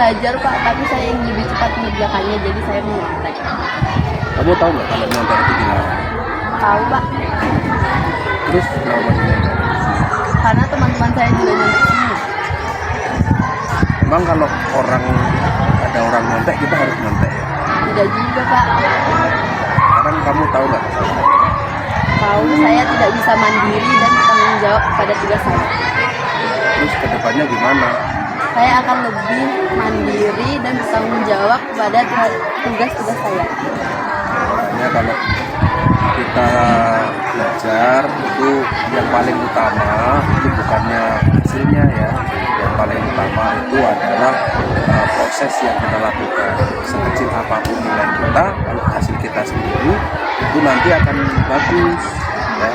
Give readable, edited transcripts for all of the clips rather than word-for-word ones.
belajar Pak, tapi saya ingin lebih cepat mengerjakannya, jadi saya menyontek. Kamu tahu nggak kalau nyontek itu dilarang? Tahu Pak, Terus kenapa masih nyontek? karena teman-teman saya juga nyontek semua. Emang kalau ada orang nyontek kita harus nyontek ya? Tidak juga Pak. Sekarang kamu tahu nggak kesalahan? Tahu saya tidak bisa mandiri dan bertanggung jawab pada tugas saya. Terus kedepannya gimana? Saya akan lebih mandiri dan bertanggung jawab kepada tugas-tugas saya. Makanya kalau kita belajar itu yang paling utama itu bukannya hasilnya ya, yang paling utama itu adalah proses yang kita lakukan. Sekecil apapun nilai kita, kalau hasil kita sendiri itu nanti akan bagus ya.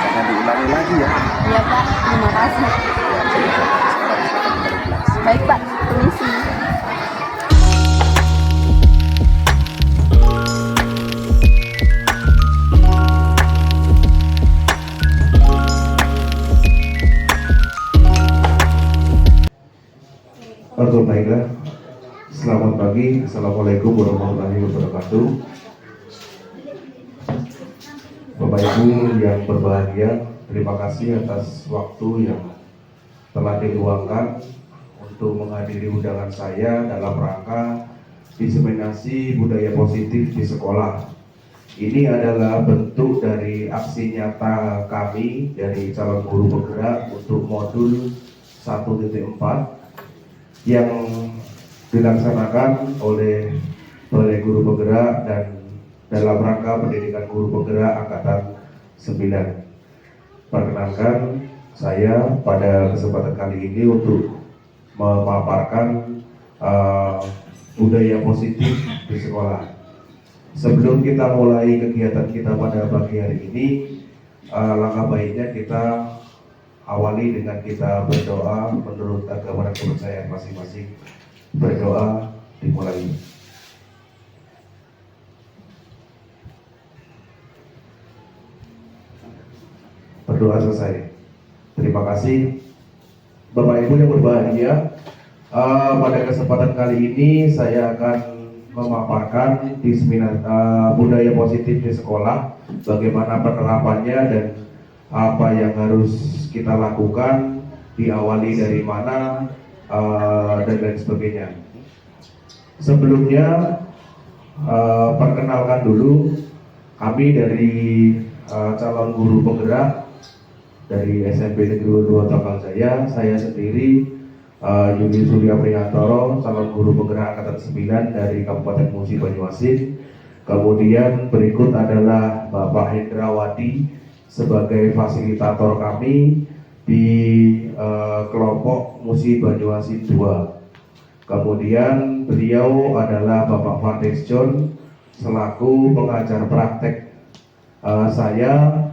Jangan diulangi lagi ya. Iya Pak, terima kasih. Sekarang silakan kembali kelas. Baik Pak, permisi. Baiklah, selamat pagi. Assalamualaikum warahmatullahi wabarakatuh. Bapak Ibu yang berbahagia, terima kasih atas waktu yang telah diluangkan untuk menghadiri undangan saya dalam rangka diseminasi budaya positif di sekolah. Ini adalah bentuk dari aksi nyata kami dari calon guru penggerak untuk modul 1.4 yang dilaksanakan oleh Balai Guru Penggerak dan dalam rangka pendidikan guru penggerak angkatan 9. Perkenankan saya pada kesempatan kali ini untuk memaparkan budaya positif di sekolah. Sebelum kita mulai kegiatan kita pada pagi hari ini, langkah baiknya kita awali dengan kita berdoa menurut agama dan kepercayaan masing-masing. Berdoa dimulai. Berdoa selesai. Terima kasih Bapak Ibu yang berbahagia. Pada kesempatan kali ini saya akan memaparkan budaya positif di sekolah, bagaimana penerapannya dan apa yang harus kita lakukan, diawali dari mana, dan lain sebagainya. Sebelumnya perkenalkan dulu, kami dari calon guru penggerak dari SMP Negeri 2 Tanggal Jaya. Saya sendiri Yudi Surya Priyantoro, calon guru penggerak angkatan 9 dari Kabupaten Musi Banyuasin. Kemudian berikut adalah Bapak Hendrawati sebagai fasilitator kami di kelompok Musi Banyuasin 2. Kemudian beliau adalah Bapak Fardes John selaku pengajar praktek saya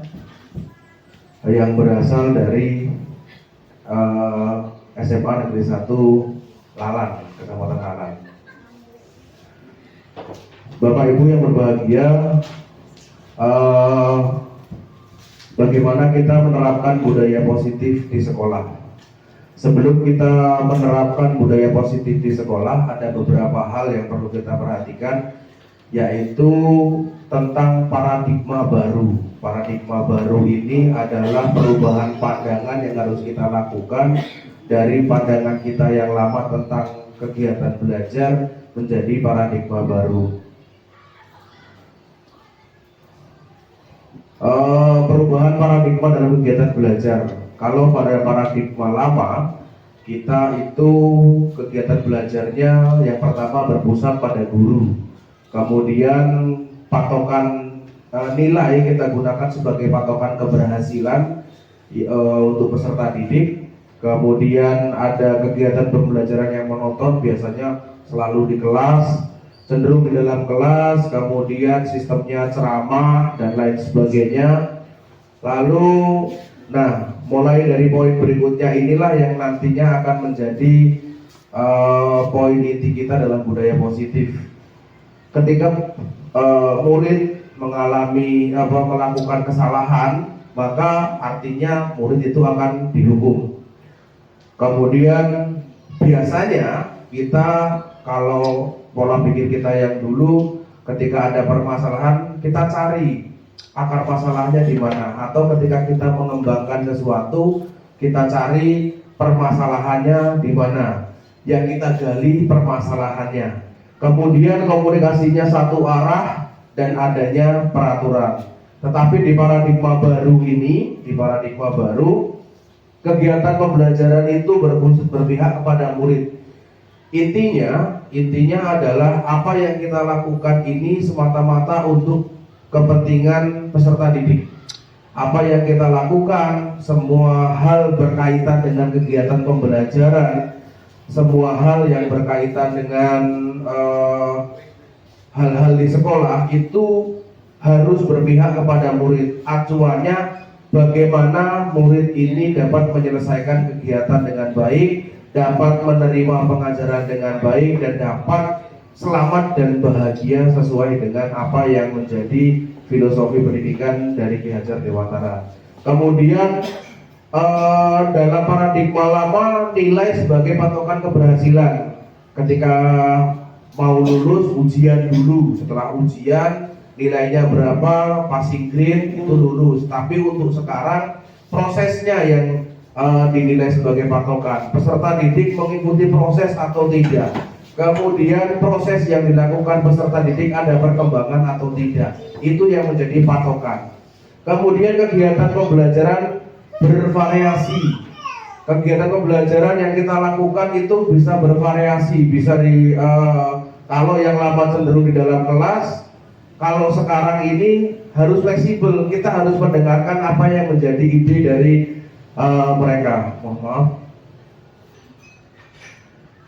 yang berasal dari SMA Negeri 1 Lalan, Kecamatan Lalan. Bapak Ibu yang berbahagia, bagaimana kita menerapkan budaya positif di sekolah? Sebelum kita menerapkan budaya positif di sekolah, ada beberapa hal yang perlu kita perhatikan, yaitu tentang paradigma baru. Paradigma baru ini adalah perubahan pandangan yang harus kita lakukan dari pandangan kita yang lama tentang kegiatan belajar menjadi paradigma baru. Perubahan paradigma dalam kegiatan belajar. Kalau pada paradigma lama, kita itu kegiatan belajarnya yang pertama berpusat pada guru. Kemudian patokan nilai kita gunakan sebagai patokan keberhasilan untuk peserta didik. Kemudian ada kegiatan pembelajaran yang monoton, biasanya selalu di kelas, cenderung di dalam kelas, kemudian sistemnya ceramah dan lain sebagainya. Lalu, mulai dari poin berikutnya inilah yang nantinya akan menjadi poin inti kita dalam budaya positif. Ketika murid melakukan kesalahan, maka artinya murid itu akan dihukum. Kemudian biasanya Kita kalau pola pikir kita yang dulu, ketika ada permasalahan kita cari akar masalahnya di mana, atau ketika kita mengembangkan sesuatu kita cari permasalahannya di mana, yang kita gali permasalahannya. Kemudian komunikasinya satu arah dan adanya peraturan. Tetapi di paradigma baru ini, kegiatan pembelajaran itu berpihak kepada murid. Intinya adalah apa yang kita lakukan ini semata-mata untuk kepentingan peserta didik. Apa yang kita lakukan, semua hal berkaitan dengan kegiatan pembelajaran, semua hal yang berkaitan dengan hal-hal di sekolah itu harus berpihak kepada murid. Acuannya bagaimana murid ini dapat menyelesaikan kegiatan dengan baik, dapat menerima pengajaran dengan baik, dan dapat selamat dan bahagia sesuai dengan apa yang menjadi filosofi pendidikan dari Ki Hajar Dewantara. Kemudian dalam paradigma lama, nilai sebagai patokan keberhasilan. Ketika mau lulus, ujian dulu. Setelah ujian nilainya berapa, passing grade, itu lulus. Tapi untuk sekarang prosesnya yang dinilai sebagai patokan. Peserta didik mengikuti proses atau tidak. Kemudian proses yang dilakukan peserta didik ada perkembangan atau tidak. Itu yang menjadi patokan. Kemudian kegiatan pembelajaran bervariasi. Kegiatan pembelajaran yang kita lakukan itu bisa bervariasi. Bisa kalau yang lama cenderung di dalam kelas, kalau sekarang ini harus fleksibel. Kita harus mendengarkan apa yang menjadi ide dari mereka. Mohon maaf.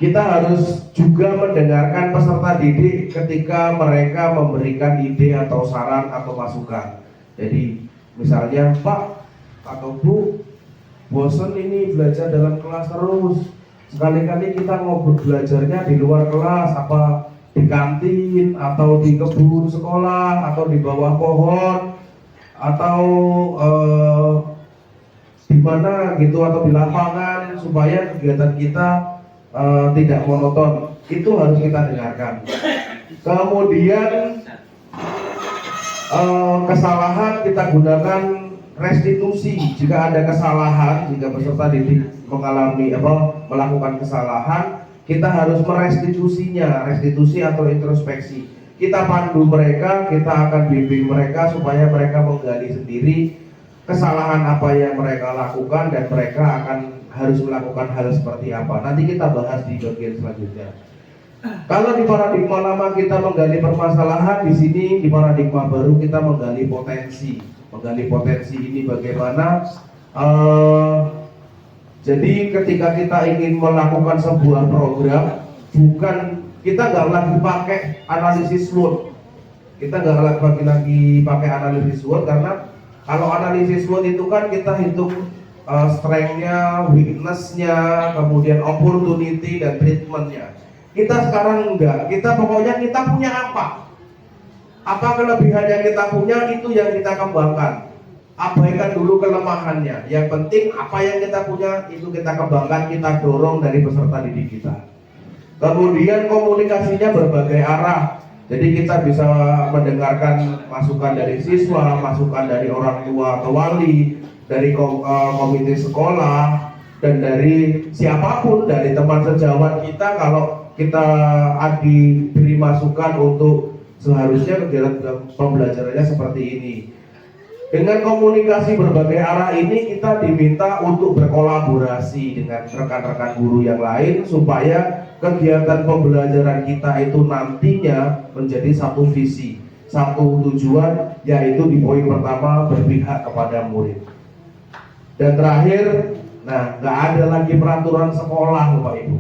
Kita harus juga mendengarkan peserta didik ketika mereka memberikan ide atau saran atau masukan. Jadi misalnya, Pak atau Bu, bosen ini belajar dalam kelas terus. Sekali-kali kita ngobrol belajarnya di luar kelas, apa di kantin atau di kebun sekolah atau di bawah pohon atau di mana gitu, atau di lapangan, supaya kegiatan kita tidak monoton. Itu harus kita dengarkan. Kemudian kesalahan kita gunakan restitusi. Jika ada kesalahan, jika peserta didik melakukan kesalahan, kita harus merestitusinya. Restitusi atau introspeksi. Kita pandu mereka, kita akan bimbing mereka supaya mereka menggali sendiri kesalahan apa yang mereka lakukan, dan mereka akan harus melakukan hal seperti apa. Nanti kita bahas di bagian selanjutnya. Kalau di paradigma lama kita menggali permasalahan, di sini di paradigma baru kita menggali potensi. Menggali potensi ini bagaimana? Jadi ketika kita ingin melakukan sebuah program, bukan kita nggak lagi pakai analisis SWOT. Kita nggak lagi pakai analisis SWOT, karena kalau analisis SWOT itu kan kita hitung strength-nya, weakness-nya, kemudian opportunity dan treatment-nya. Kita sekarang enggak, kita pokoknya kita punya apa kelebihan yang kita punya, itu yang kita kembangkan. Abaikan dulu kelemahannya. Yang penting apa yang kita punya itu kita kembangkan, kita dorong dari peserta didik kita. Kemudian komunikasinya berbagai arah. Jadi kita bisa mendengarkan masukan dari siswa, masukan dari orang tua atau wali, dari komite sekolah, dan dari siapapun, dari teman sejawat kita. Kalau kita diberi masukan untuk seharusnya kegiatan pembelajarannya seperti ini. Dengan komunikasi berbagai arah ini, kita diminta untuk berkolaborasi dengan rekan-rekan guru yang lain supaya kegiatan pembelajaran kita itu nantinya menjadi satu visi, satu tujuan, yaitu di poin pertama berpihak kepada murid. Dan terakhir, nggak ada lagi peraturan sekolah, Bapak Ibu.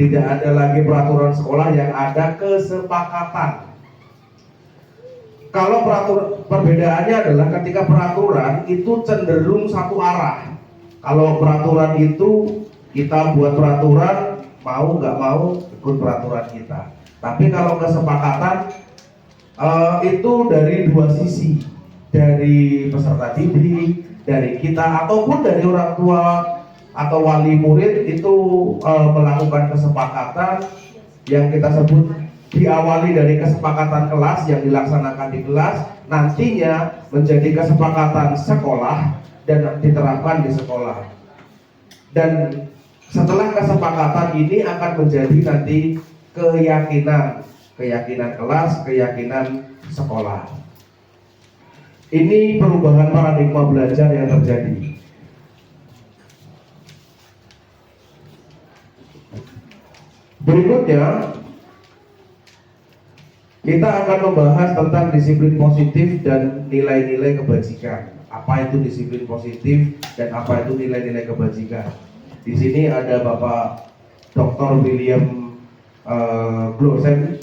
Tidak ada lagi peraturan sekolah, yang ada kesepakatan. Kalau perbedaannya adalah ketika peraturan itu cenderung satu arah. Kalau peraturan itu kita buat peraturan, mau nggak mau ikut peraturan kita. Tapi kalau kesepakatan itu dari dua sisi, dari peserta didik, dari kita, ataupun dari orang tua atau wali murid itu melakukan kesepakatan yang kita sebut diawali dari kesepakatan kelas yang dilaksanakan di kelas, nantinya menjadi kesepakatan sekolah dan diterapkan di sekolah. Dan setelah kesepakatan ini akan menjadi nanti keyakinan kelas, keyakinan sekolah. Ini perubahan paradigma belajar yang terjadi. Berikutnya kita akan membahas tentang disiplin positif dan nilai-nilai kebajikan. Apa itu disiplin positif dan apa itu nilai-nilai kebajikan? Di sini ada Bapak Dr. William Glosen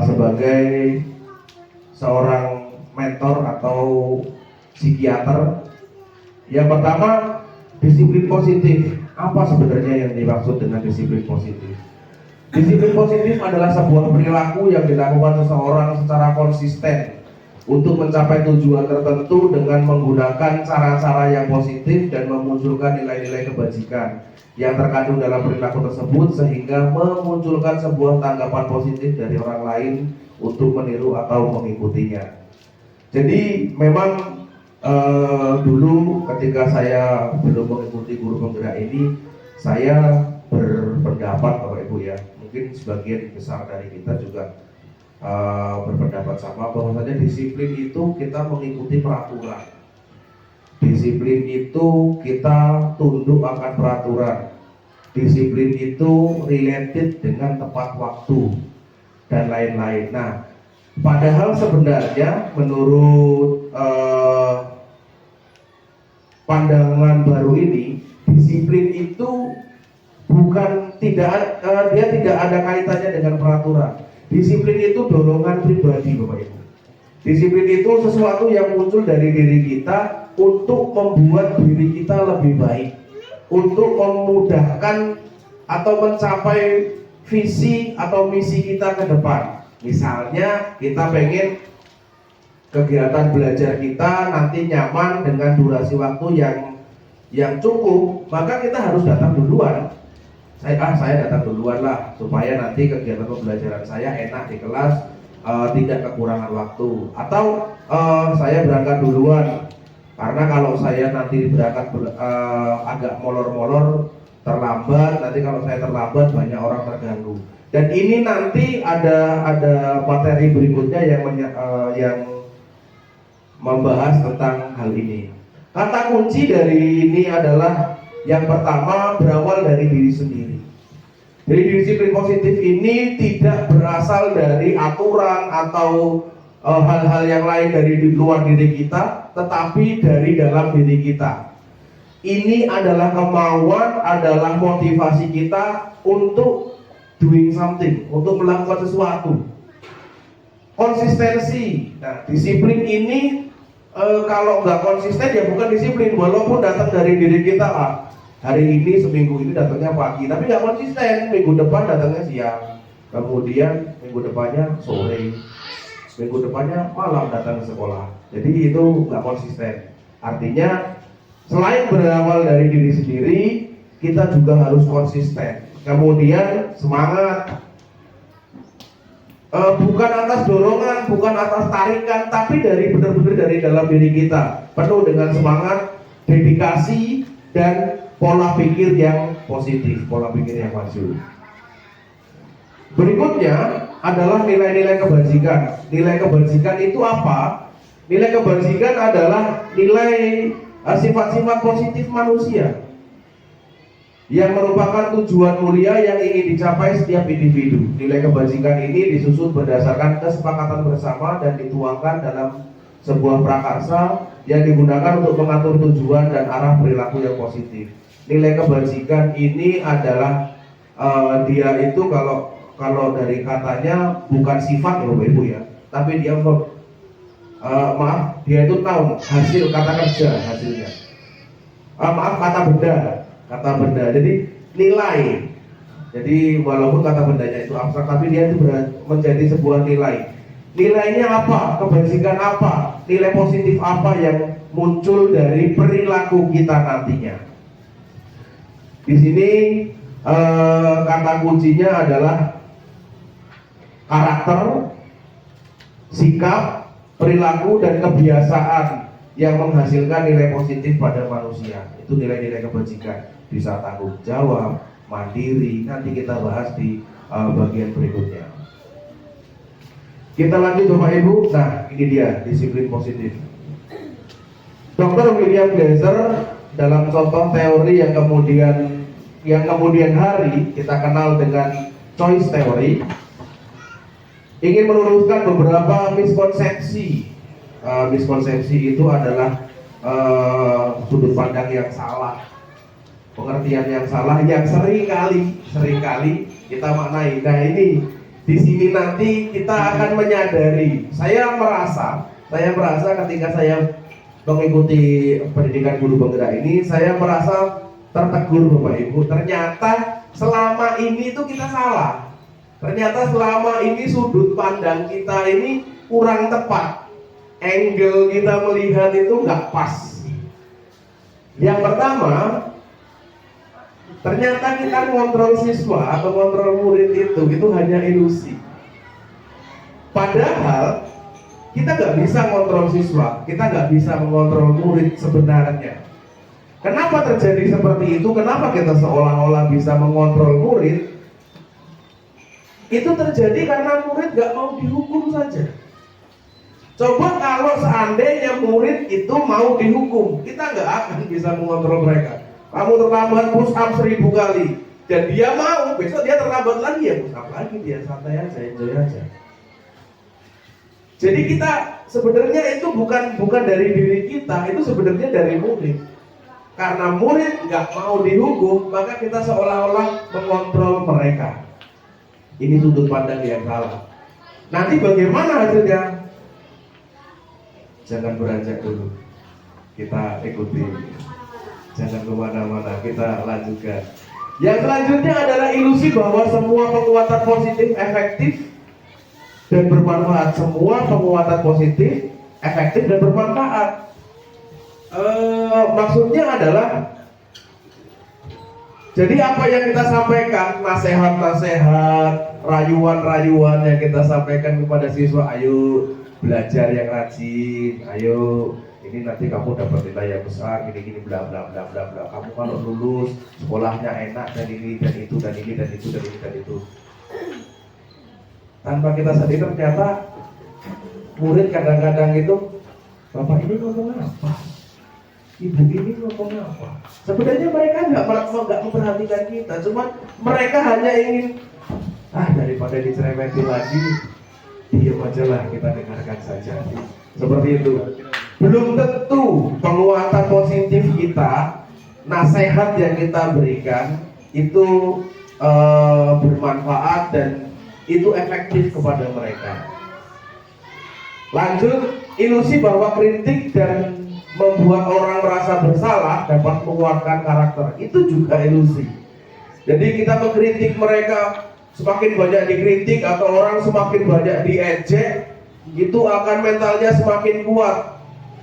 sebagai seorang mentor atau psikiater. Yang pertama, disiplin positif. Apa sebenarnya yang dimaksud dengan disiplin positif? Disiplin positif adalah sebuah perilaku yang dilakukan seseorang secara konsisten untuk mencapai tujuan tertentu dengan menggunakan cara-cara yang positif dan memunculkan nilai-nilai kebajikan yang terkandung dalam perilaku tersebut, sehingga memunculkan sebuah tanggapan positif dari orang lain untuk meniru atau mengikutinya. Jadi memang dulu ketika saya belum mengikuti guru penggerak ini, saya berpendapat Bapak Ibu ya, mungkin sebagian besar dari kita juga berpendapat sama, bahwasanya disiplin itu kita mengikuti peraturan. Disiplin itu kita tunduk akan peraturan. Disiplin itu related dengan tepat waktu dan lain-lain. Nah, padahal sebenarnya menurut pandangan baru ini, disiplin itu bukan dia tidak ada kaitannya dengan peraturan. Disiplin itu dorongan pribadi, Bapak Ibu. Disiplin itu sesuatu yang muncul dari diri kita untuk membuat diri kita lebih baik, untuk memudahkan atau mencapai visi atau misi kita ke depan. Misalnya kita pengen kegiatan belajar kita nanti nyaman dengan durasi waktu yang cukup, maka kita harus datang duluan. Saya datang duluan lah, supaya nanti kegiatan pembelajaran saya enak di kelas, tidak kekurangan waktu. Atau saya berangkat duluan, karena kalau saya nanti berangkat agak molor-molor, terlambat, nanti kalau saya terlambat banyak orang terganggu. Dan ini nanti ada materi berikutnya yang membahas tentang hal ini. Kata kunci dari ini adalah yang pertama, berawal dari diri sendiri. Jadi disiplin positif ini tidak berasal dari aturan atau hal-hal yang lain dari di luar diri kita, tetapi dari dalam diri kita. Ini adalah kemauan, adalah motivasi kita untuk doing something, untuk melakukan sesuatu. Konsistensi. Nah, disiplin ini kalau nggak konsisten ya bukan disiplin, walaupun datang dari diri kita lah. Hari ini seminggu ini datangnya pagi, tapi nggak konsisten. Minggu depan datangnya siang, kemudian minggu depannya sore, minggu depannya malam datang ke sekolah. Jadi itu nggak konsisten. Artinya selain berawal dari diri sendiri, kita juga harus konsisten. Kemudian semangat. Bukan atas dorongan, bukan atas tarikan, tapi dari benar-benar dari dalam diri kita, penuh dengan semangat, dedikasi, dan pola pikir yang positif, pola pikir yang maju. Berikutnya adalah nilai-nilai kebajikan. Nilai kebajikan itu apa? Nilai kebajikan adalah nilai sifat-sifat positif manusia yang merupakan tujuan mulia yang ingin dicapai setiap individu. Nilai kebajikan ini disusun berdasarkan kesepakatan bersama dan dituangkan dalam sebuah prakarsa yang digunakan untuk mengatur tujuan dan arah perilaku yang positif. Nilai kebajikan ini adalah dia itu kalau dari katanya bukan sifat ya Bapak Ibu ya, tapi dia dia itu tahu hasil kata kerja hasilnya. Kata benda. Jadi nilai. Jadi walaupun kata bendanya itu abstrak, tapi dia itu menjadi sebuah nilai. Nilainya apa? Kebajikan apa? Nilai positif apa yang muncul dari perilaku kita nantinya? Di sini kata kuncinya adalah karakter, sikap, perilaku, dan kebiasaan yang menghasilkan nilai positif pada manusia. Itu nilai-nilai kebajikan. Bisa tanggung jawab, mandiri. Nanti kita bahas di bagian berikutnya. Kita lanjut Bapak Ibu. Nah, ini dia disiplin positif. Dr. William Glasser dalam contoh teori yang kemudian hari kita kenal dengan choice theory, ingin meluruskan beberapa miskonsepsi. Miskonsepsi itu adalah sudut pandang yang salah, pengertian yang salah yang seringkali kita maknai. Nah, ini di sini nanti kita akan menyadari. Saya merasa ketika saya mengikuti pendidikan guru penggerak ini, saya merasa tertegur Bapak Ibu. Ternyata selama ini itu kita salah. Ternyata selama ini sudut pandang kita ini kurang tepat. Angle kita melihat itu nggak pas. Yang pertama, ternyata kita mengontrol siswa atau mengontrol murid itu hanya ilusi. Padahal kita nggak bisa mengontrol siswa, kita nggak bisa mengontrol murid sebenarnya. Kenapa terjadi seperti itu? Kenapa kita seolah-olah bisa mengontrol murid? Itu terjadi karena murid nggak mau dihukum saja. Coba kalau seandainya murid itu mau dihukum, kita nggak akan bisa mengontrol mereka. Kamu terlambat push up 1000 kali, dan dia mau, besok dia terlambat lagi, ya push up lagi, dia santai aja, enjoy aja. Jadi kita sebenarnya itu bukan dari diri kita, itu sebenarnya dari murid. Karena murid nggak mau dihukum, maka kita seolah-olah mengontrol mereka. Ini sudut pandang yang salah. Nanti bagaimana hasilnya? Jangan beranjak dulu, kita ikuti. Jangan kemana-mana, kita lanjutkan. Yang selanjutnya adalah ilusi bahwa semua penguatan positif efektif dan bermanfaat. Semua penguatan positif efektif dan bermanfaat. Maksudnya adalah, jadi apa yang kita sampaikan, nasihat-nasihat, rayuan-rayuan yang kita sampaikan kepada siswa, ayo belajar yang rajin, ayo ini nanti kamu dapat nilai yang besar, gini bla bla bla bla bla. Kamu kalau lulus sekolahnya enak, dan ini dan itu dan ini dan itu dan ini dan itu. Tanpa kita sadari ternyata murid kadang-kadang itu, bapak ini ngomong apa, ibu ini ngomong apa. Sebenarnya mereka nggak memperhatikan kita, cuma mereka hanya ingin daripada diceremetin lagi, diam aja lah, kita dengarkan saja. Seperti itu. Belum tentu penguatan positif kita, nasihat yang kita berikan itu bermanfaat dan itu efektif kepada mereka. Lanjut, ilusi bahwa kritik dan membuat orang merasa bersalah dapat menguatkan karakter, itu juga ilusi. Jadi kita mengkritik mereka, semakin banyak dikritik atau orang semakin banyak diejek, itu akan mentalnya semakin kuat.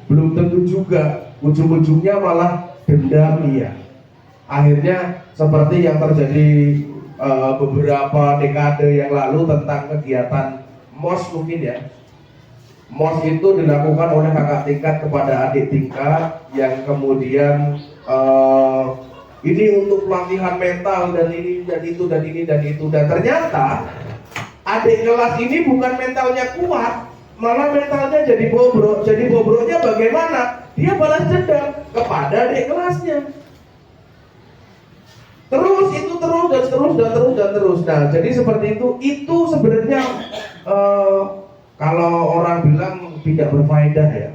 Belum tentu juga, ujung-ujungnya malah dendam dia. Akhirnya seperti yang terjadi beberapa dekade yang lalu tentang kegiatan MOS mungkin ya. MOS itu dilakukan oleh kakak tingkat kepada adik tingkat, yang kemudian ini untuk pelatihan mental dan ini dan itu dan ini dan itu, dan ternyata adik kelas ini bukan mentalnya kuat, malah mentalnya jadi bobrok. Jadi bobroknya bagaimana? Dia balas dendam kepada adik kelasnya. Terus itu terus dan terus dan terus dan terus. Nah, jadi seperti itu sebenarnya kalau orang bilang tidak berfaedah ya,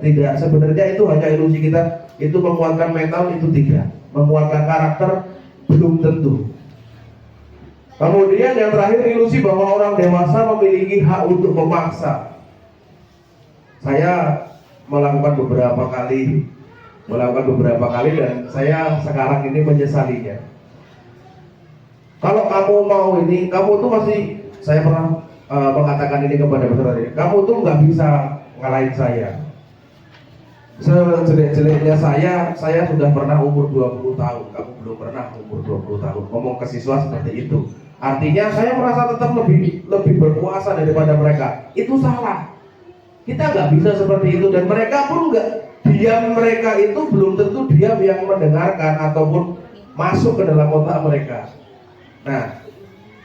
tidak sebenarnya itu hanya ilusi kita. Itu menguatkan mental, itu tidak. Menguatkan karakter belum tentu. Kemudian yang terakhir, ilusi bahwa orang dewasa memiliki hak untuk memaksa. Saya melakukan beberapa kali dan saya sekarang ini menyesalinya. Kalau kamu mau ini, kamu tuh masih, saya pernah mengatakan ini kepada peserta didik, kamu tuh nggak bisa ngalahin saya. Sejelek-jeleknya saya sudah pernah umur 20 tahun, kamu belum pernah umur 20 tahun. Ngomong ke siswa seperti itu. Artinya saya merasa tetap lebih berkuasa daripada mereka. Itu salah. Kita nggak bisa seperti itu, dan mereka pun nggak diam. Mereka itu belum tentu diam yang mendengarkan ataupun masuk ke dalam otak mereka. Nah,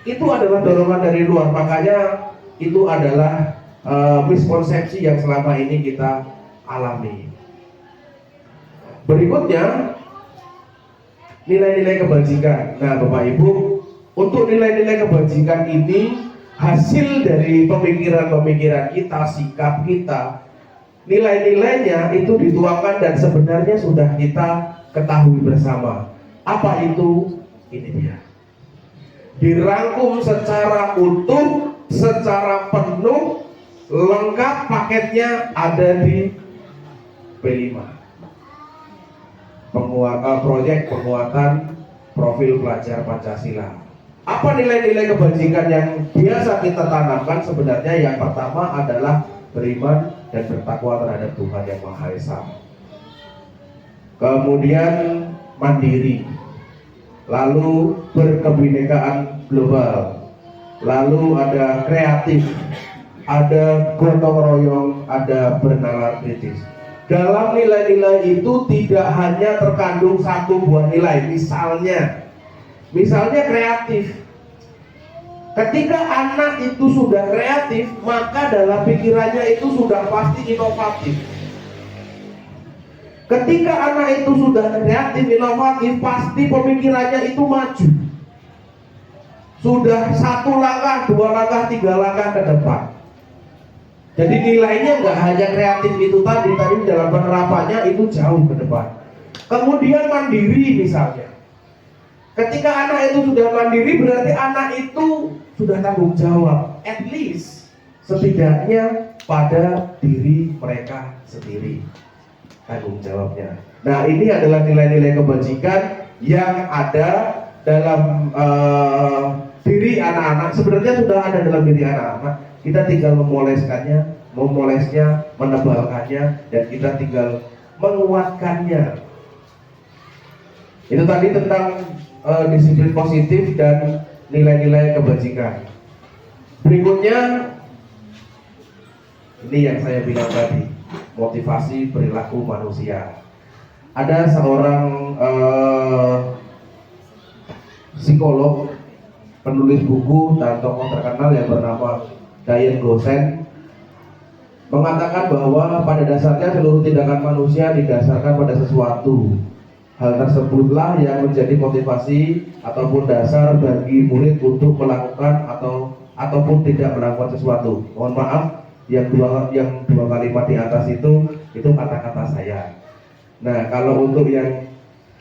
itu adalah dorongan dari luar. Makanya itu adalah miskonsepsi yang selama ini kita alami. Berikutnya, nilai-nilai kebajikan. Nah, Bapak Ibu, untuk nilai-nilai kebajikan ini hasil dari pemikiran-pemikiran kita, sikap kita. Nilai-nilainya itu dituangkan dan sebenarnya sudah kita ketahui bersama. Apa itu? Ini dia. Dirangkum secara utuh, secara penuh, lengkap paketnya ada di P5. Proyek penguatan profil pelajar Pancasila. Apa nilai-nilai kebajikan yang biasa kita tanamkan? Sebenarnya yang pertama adalah beriman dan bertakwa terhadap Tuhan Yang Maha Esa. Kemudian mandiri, lalu berkebinekaan global, lalu ada kreatif, ada gotong royong, ada bernalar kritis. Dalam nilai-nilai itu tidak hanya terkandung satu buah nilai. Misalnya kreatif. Ketika anak itu sudah kreatif, maka dalam pikirannya itu sudah pasti inovatif. Ketika anak itu sudah kreatif, inovatif, pasti pemikirannya itu maju. Sudah 1 langkah, 2 langkah, 3 langkah ke depan. Jadi nilainya nggak hanya kreatif itu tadi, tapi dalam penerapannya itu jauh ke depan. Kemudian mandiri misalnya. Ketika anak itu sudah mandiri, berarti anak itu sudah tanggung jawab. At least setidaknya pada diri mereka sendiri tanggung jawabnya. Nah, ini adalah nilai-nilai kebajikan yang ada dalam diri anak-anak. Sebenarnya sudah ada dalam diri anak-anak. Kita tinggal memolesnya, menebalkannya, dan kita tinggal menguatkannya. Itu tadi tentang disiplin positif dan nilai-nilai kebajikan. Berikutnya, ini yang saya bilang tadi, motivasi perilaku manusia. Ada seorang psikolog, penulis buku dan tokoh terkenal yang bernama Diane Gosen, mengatakan bahwa pada dasarnya seluruh tindakan manusia didasarkan pada sesuatu. Hal tersebutlah yang menjadi motivasi ataupun dasar bagi murid untuk melakukan ataupun tidak melakukan sesuatu. Mohon maaf, yang dua kalimat di atas itu kata-kata saya. Nah, kalau untuk yang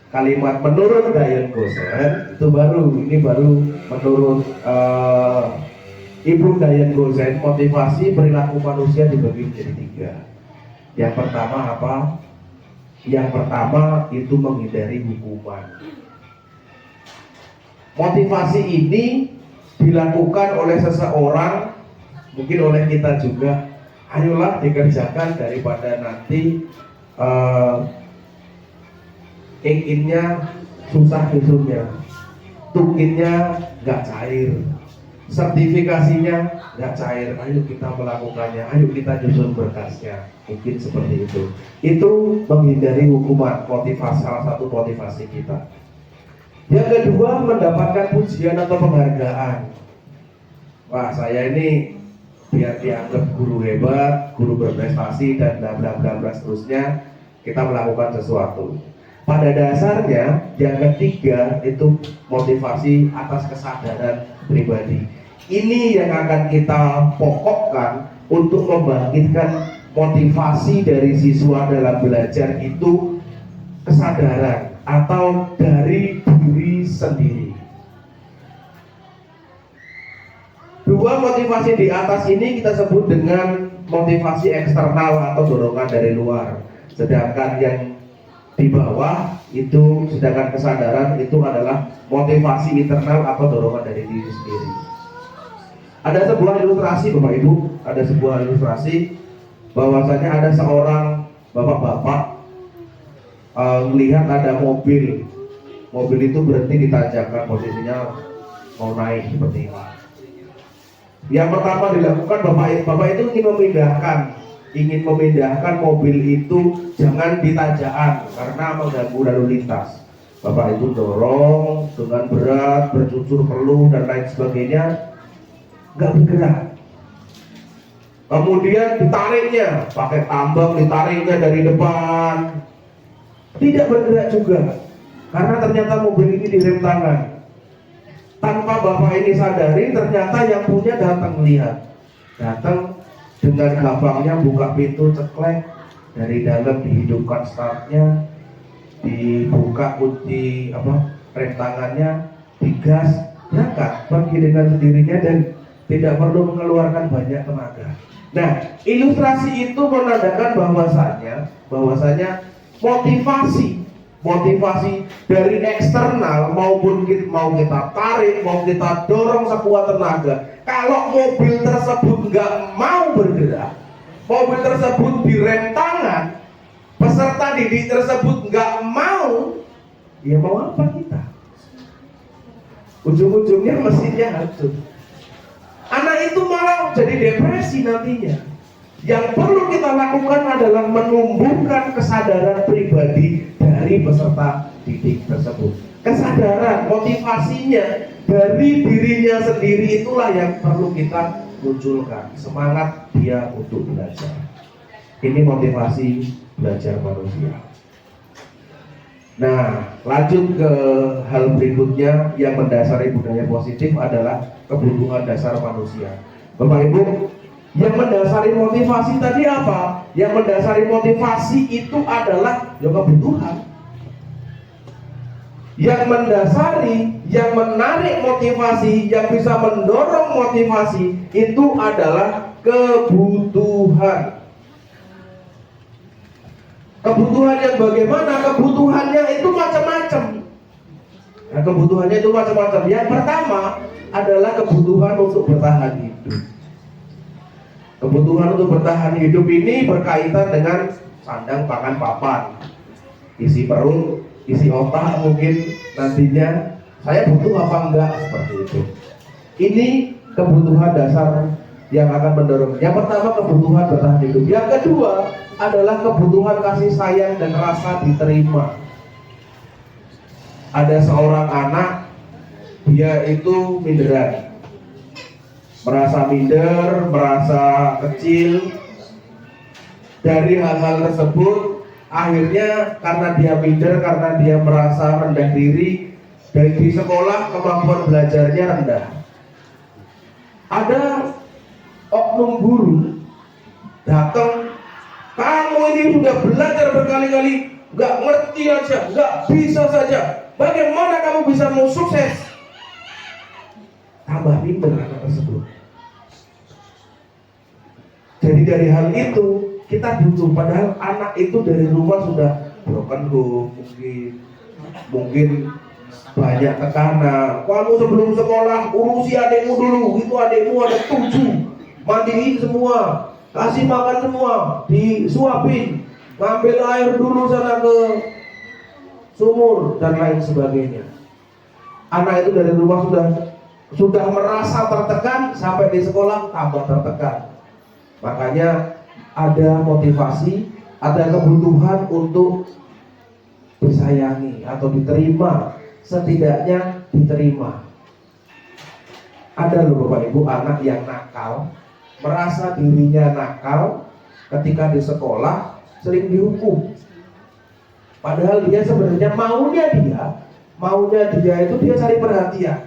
kalimat menurut Diane Gosen itu baru menurut Ibu Diane Gosen, motivasi perilaku manusia dibagi menjadi 3. Yang pertama apa? Yang pertama itu menghindari hukuman. Motivasi ini dilakukan oleh seseorang, mungkin oleh kita juga. Ayolah dikerjakan daripada nanti inginnya susah nyusunnya, tukinnya nggak cair, sertifikasinya nggak cair. Ayo kita melakukannya, ayo kita nyusun berkasnya. Mungkin seperti itu. Itu menghindari hukuman, motivasi, salah satu motivasi kita. Yang kedua, mendapatkan pujian atau penghargaan. Wah, saya ini biar dianggap guru hebat, guru berprestasi, dan bla bla bla bla seterusnya, kita melakukan sesuatu. Pada dasarnya, yang ketiga itu motivasi atas kesadaran pribadi. Ini yang akan kita pokokkan untuk membangkitkan motivasi dari siswa dalam belajar itu kesadaran atau dari diri sendiri. Dua motivasi di atas ini kita sebut dengan motivasi eksternal atau dorongan dari luar. Sedangkan yang di bawah itu, sedangkan kesadaran itu adalah motivasi internal atau dorongan dari diri sendiri. Ada sebuah ilustrasi Bapak Ibu, ada sebuah ilustrasi bahwasanya ada seorang bapak-bapak melihat ada mobil itu berhenti ditanjakan, posisinya mau naik seperti ini. Yang pertama dilakukan bapak itu ingin memindahkan mobil itu jangan di tanjakan karena mengganggu lalu lintas. Bapak itu dorong dengan berat, bercucur peluh dan lain sebagainya, nggak bergerak. Kemudian ditariknya, pakai tambang ditariknya dari depan, tidak bergerak juga, karena ternyata mobil ini direm tangan. Tanpa bapak ini sadari, ternyata yang punya datang datang dengan gampangnya buka pintu, ceklek dari dalam, dihidupkan startnya, dibuka kunci rem tangannya, digas, berangkat pergi dengan sendirinya dan tidak perlu mengeluarkan banyak tenaga. Nah, ilustrasi itu menandakan bahwasanya motivasi dari eksternal maupun mau kita tarik, mau kita dorong sekuat tenaga, kalau mobil tersebut nggak mau bergerak, mobil tersebut direm tangan, peserta didik tersebut nggak mau, ya mau apa kita? Ujung-ujungnya mesinnya hancur. Anak itu malah jadi depresi nantinya. Yang perlu kita lakukan adalah menumbuhkan kesadaran pribadi dari peserta didik tersebut. Kesadaran, motivasinya dari dirinya sendiri itulah yang perlu kita munculkan. Semangat dia untuk belajar. Ini motivasi belajar manusia. Nah, lanjut ke hal berikutnya yang mendasari budaya positif adalah kebutuhan dasar manusia. Bapak Ibu, yang mendasari motivasi tadi apa? Yang mendasari motivasi itu adalah kebutuhan. Yang mendasari, yang menarik motivasi, yang bisa mendorong motivasi itu adalah kebutuhan. Kebutuhan yang bagaimana? Kebutuhannya itu macam-macam. Nah, kebutuhannya itu macam-macam. Yang pertama adalah kebutuhan untuk bertahan hidup. Kebutuhan untuk bertahan hidup ini berkaitan dengan sandang, pangan, papan, isi perut, isi otak mungkin nantinya. Saya butuh apa enggak, seperti itu. Ini kebutuhan dasar yang akan mendorong. Yang pertama kebutuhan bertahan hidup. Yang kedua adalah kebutuhan kasih sayang dan rasa diterima. Ada seorang anak, dia itu minderan, merasa minder, merasa kecil. Dari hal-hal tersebut, akhirnya karena dia minder, karena dia merasa rendah diri, dari di sekolah kemampuan belajarnya rendah. Ada oknum guru datang, kamu ini sudah belajar berkali-kali, nggak ngerti aja, nggak bisa saja. Bagaimana kamu bisa mau sukses? Tambah minder anak tersebut. Jadi dari hal itu kita butuh, padahal anak itu dari rumah sudah broken home, mungkin banyak tekanan. Kamu sebelum sekolah urusi adikmu dulu, itu adikmu ada 7, mandiin semua, kasih makan semua, disuapin, ngambil air dulu sana ke sumur dan lain sebagainya. Anak itu dari rumah sudah merasa tertekan, sampai di sekolah tambah tertekan. Makanya ada motivasi, ada kebutuhan untuk disayangi atau diterima, setidaknya diterima. Ada loh Bapak Ibu anak yang nakal, merasa dirinya nakal, ketika di sekolah sering dihukum. Padahal dia sebenarnya maunya dia itu dia cari perhatian,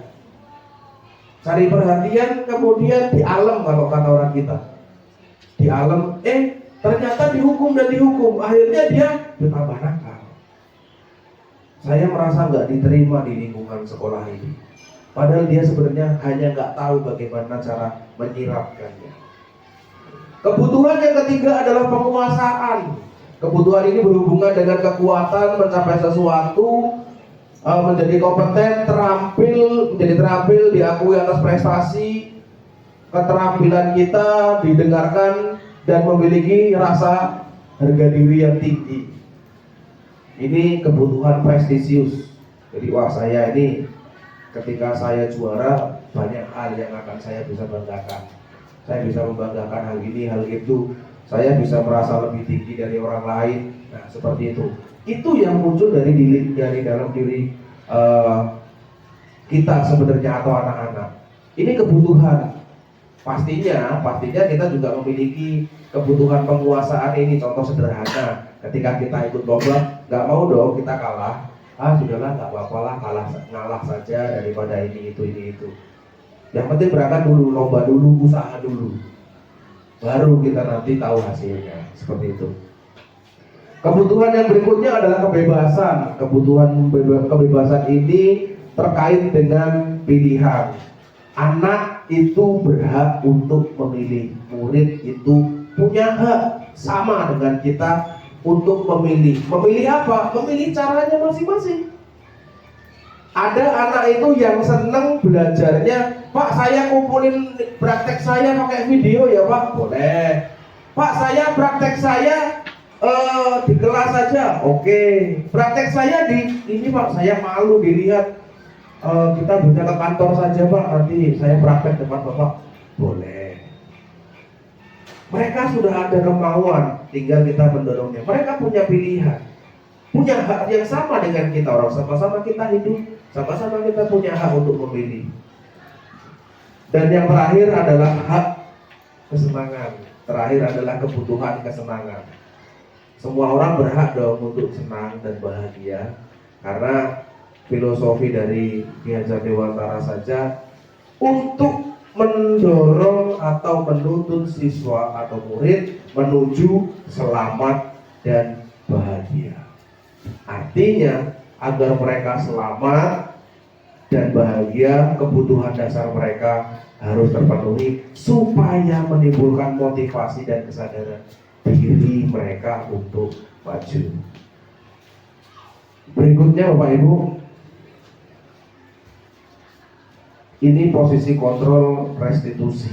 kemudian di alam, kalau kata orang kita, di alam, ternyata dihukum, akhirnya dia bertambah nakal. Saya merasa nggak diterima di lingkungan sekolah ini. Padahal dia sebenarnya hanya nggak tahu bagaimana cara menyirapkannya. Kebutuhan yang ketiga adalah penguasaan. Kebutuhan ini berhubungan dengan kekuatan mencapai sesuatu, menjadi kompeten, menjadi terampil, diakui atas prestasi, keterampilan kita didengarkan dan memiliki rasa harga diri yang tinggi. Ini kebutuhan prestisius. Jadi wah, saya ini ketika saya juara banyak hal yang akan saya bisa banggakan. Saya bisa membanggakan hal ini, hal itu. Saya bisa merasa lebih tinggi dari orang lain. Nah, seperti itu. Itu yang muncul dari dalam diri kita sebenarnya atau anak-anak. Ini kebutuhan. Pastinya kita juga memiliki kebutuhan penguasaan ini. Contoh sederhana, ketika kita ikut lomba, nggak mau dong kita kalah. Sudahlah, nggak apa-apa lah, ngalah saja daripada ini itu. Yang penting berangkat dulu, lomba dulu, usaha dulu, baru kita nanti tahu hasilnya. Seperti itu. Kebutuhan yang berikutnya adalah kebebasan. Kebebasan ini terkait dengan pilihan. Anak itu berhak untuk memilih. Murid itu punya hak sama dengan kita untuk memilih. Memilih apa? Memilih caranya masing-masing. Ada anak itu yang senang belajarnya, Pak, saya kumpulin praktek saya pakai video ya Pak? Boleh. Pak, saya praktek saya di kelas saja. Oke. Praktek saya ini Pak, saya malu dilihat. Kita bisa ke kantor saja Pak, nanti saya praktek depan Bapak. Boleh. Mereka sudah ada kemauan, tinggal kita mendorongnya. Mereka punya pilihan, punya hak yang sama dengan kita. Orang sama-sama kita hidup, sama-sama kita punya hak untuk memilih. Dan yang terakhir adalah hak kesenangan. Terakhir adalah kebutuhan kesenangan. Semua orang berhak dong untuk senang dan bahagia. Karena filosofi dari Ki Hajar Dewantara saja untuk mendorong atau menuntun siswa atau murid menuju selamat dan bahagia. Artinya agar mereka selamat dan bahagia, kebutuhan dasar mereka harus terpenuhi supaya menimbulkan motivasi dan kesadaran diri mereka untuk maju. Berikutnya Bapak Ibu, ini posisi kontrol restitusi.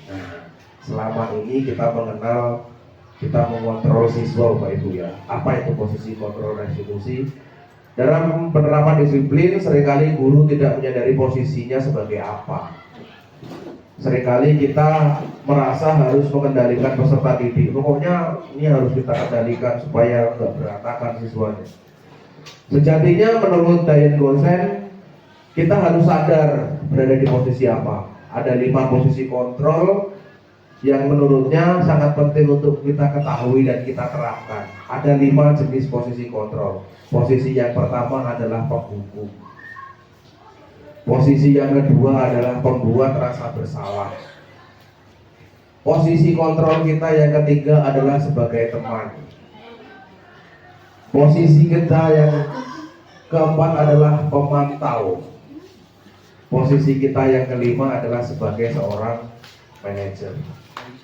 Nah, selama ini kita mengontrol siswa Bapak Ibu ya. Apa itu posisi kontrol restitusi? Dalam penerapan disiplin seringkali guru tidak menyadari posisinya sebagai apa. Seringkali kita merasa harus mengendalikan peserta didik. Pokoknya ini harus kita kendalikan supaya nggak berantakan siswanya. Sejatinya menurut Diane Gosen, kita harus sadar berada di posisi apa. Ada 5 posisi kontrol yang menurutnya sangat penting untuk kita ketahui dan kita terapkan. Ada 5 jenis posisi kontrol. Posisi yang pertama adalah penghukum. Posisi yang kedua adalah pembuat rasa bersalah. Posisi kontrol kita yang ketiga adalah sebagai teman. Posisi kita yang keempat adalah pemantau. Posisi kita yang kelima adalah sebagai seorang manajer.